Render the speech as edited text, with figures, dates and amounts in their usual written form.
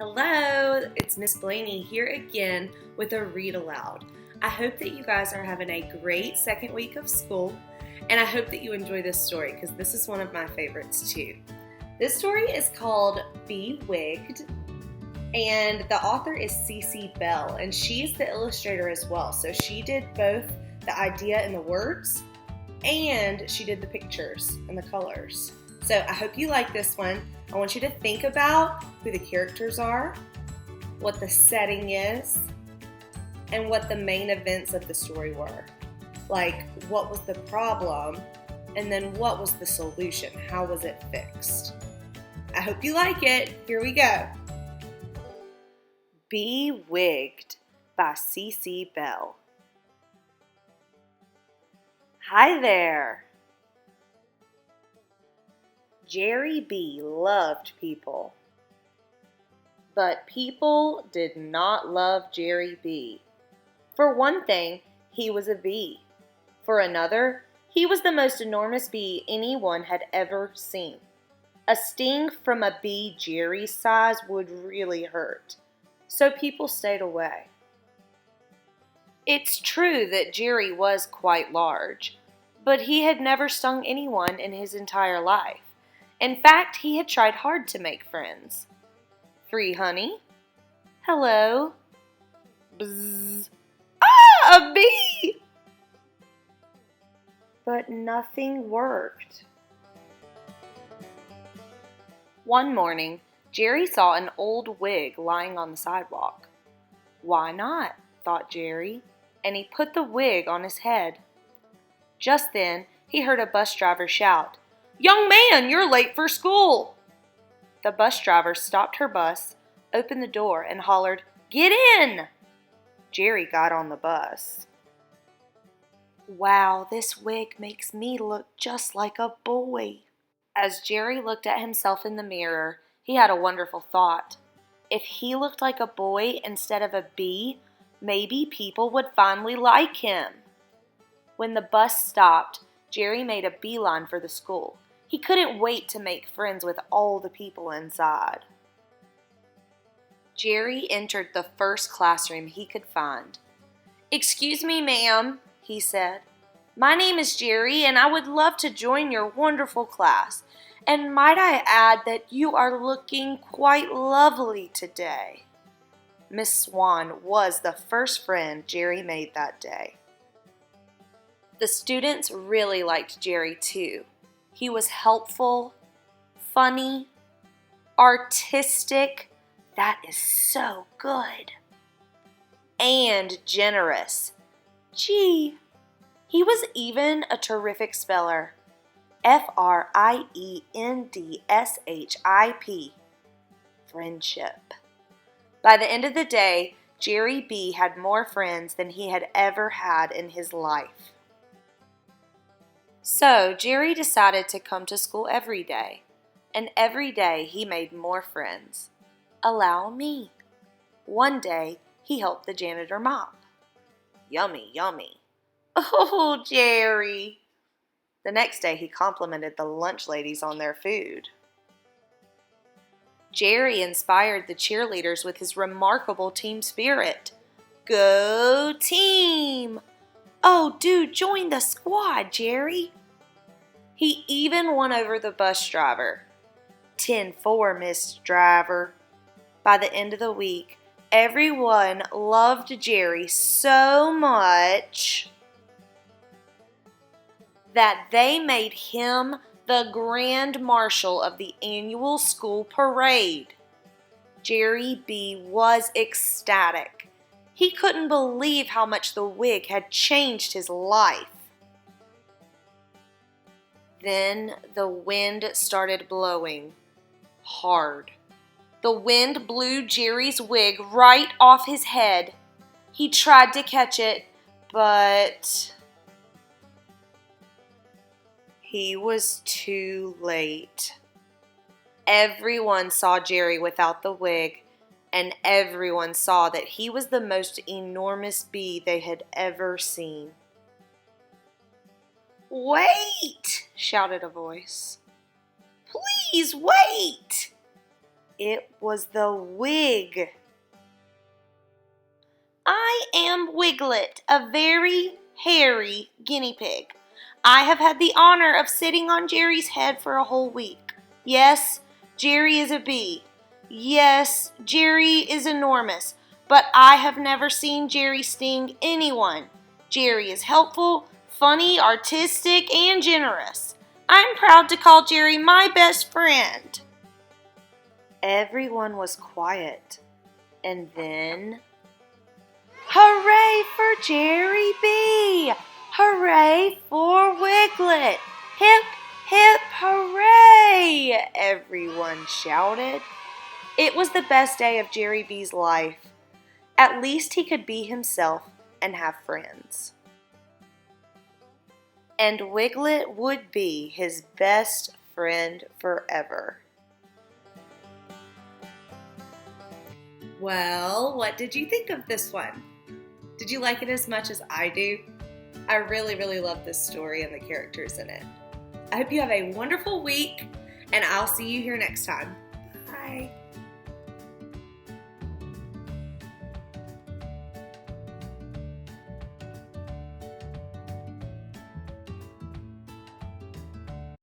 Hello, it's Miss Blaney here again with a read aloud. I hope that you guys are having a great second week of school, and I hope that you enjoy this story because this is one of my favorites too. This story is called Bee-Wigged, and the author is Cece Bell, and she's the illustrator as well. So she did both the idea and the words, and she did the pictures and the colors. So I hope you like this one. I want you to think about who the characters are, what the setting is, and what the main events of the story were. Like, what was the problem, and then what was the solution? How was it fixed? I hope you like it. Here we go. Bee-Wigged by Cece Bell. Hi there. Jerry Bee loved people, but people did not love Jerry Bee. For one thing, he was a bee. For another, he was the most enormous bee anyone had ever seen. A sting from a bee Jerry's size would really hurt, so people stayed away. It's true that Jerry was quite large, but he had never stung anyone in his entire life. In fact, he had tried hard to make friends. Free honey? Hello? Bzzz. Ah, a bee! But nothing worked. One morning, Jerry saw an old wig lying on the sidewalk. Why not? Thought Jerry, and he put the wig on his head. Just then, he heard a bus driver shout, "Young man, you're late for school!" The bus driver stopped her bus, opened the door, and hollered, "Get in!" Jerry got on the bus. Wow, this wig makes me look just like a boy. As Jerry looked at himself in the mirror, he had a wonderful thought. If he looked like a boy instead of a bee, maybe people would finally like him. When the bus stopped, Jerry made a beeline for the school. He couldn't wait to make friends with all the people inside. Jerry entered the first classroom he could find. "Excuse me, ma'am," he said. "My name is Jerry, and I would love to join your wonderful class. And might I add that you are looking quite lovely today." Miss Swan was the first friend Jerry made that day. The students really liked Jerry too. He was helpful, funny, artistic, that is so good, and generous. Gee, he was even a terrific speller. Friendship. Friendship. By the end of the day, Jerry Bee had more friends than he had ever had in his life. So Jerry decided to come to school every day, and every day he made more friends. Allow me. One day he helped the janitor mop. Yummy, yummy. Oh, Jerry. The next day he complimented the lunch ladies on their food. Jerry inspired the cheerleaders with his remarkable team spirit. Go team! Oh, do join the squad, Jerry. He even won over the bus driver. 10-4, Miss Driver. By the end of the week, everyone loved Jerry so much that they made him the Grand Marshal of the annual school parade. Jerry Bee was ecstatic. He couldn't believe how much the wig had changed his life. Then the wind started blowing hard. The wind blew Jerry's wig right off his head. He tried to catch it, but he was too late. Everyone saw Jerry without the wig, and everyone saw that he was the most enormous bee they had ever seen. "Wait!" shouted a voice. "Please wait!" It was the wig. I am Wiglet, a very hairy guinea pig. I have had the honor of sitting on Jerry's head for a whole week. Yes, Jerry is a bee. Yes, Jerry is enormous, but I have never seen Jerry sting anyone. Jerry is helpful, funny, artistic, and generous. I'm proud to call Jerry my best friend. Everyone was quiet, and then... Hooray for Jerry Bee! Hooray for Wiglet! Hip, hip, hooray! Everyone shouted. It was the best day of Jerry Bee's life. At least he could be himself and have friends. And Wiglet would be his best friend forever. Well, what did you think of this one? Did you like it as much as I do? I really, really love this story and the characters in it. I hope you have a wonderful week, and I'll see you here next time. Bye.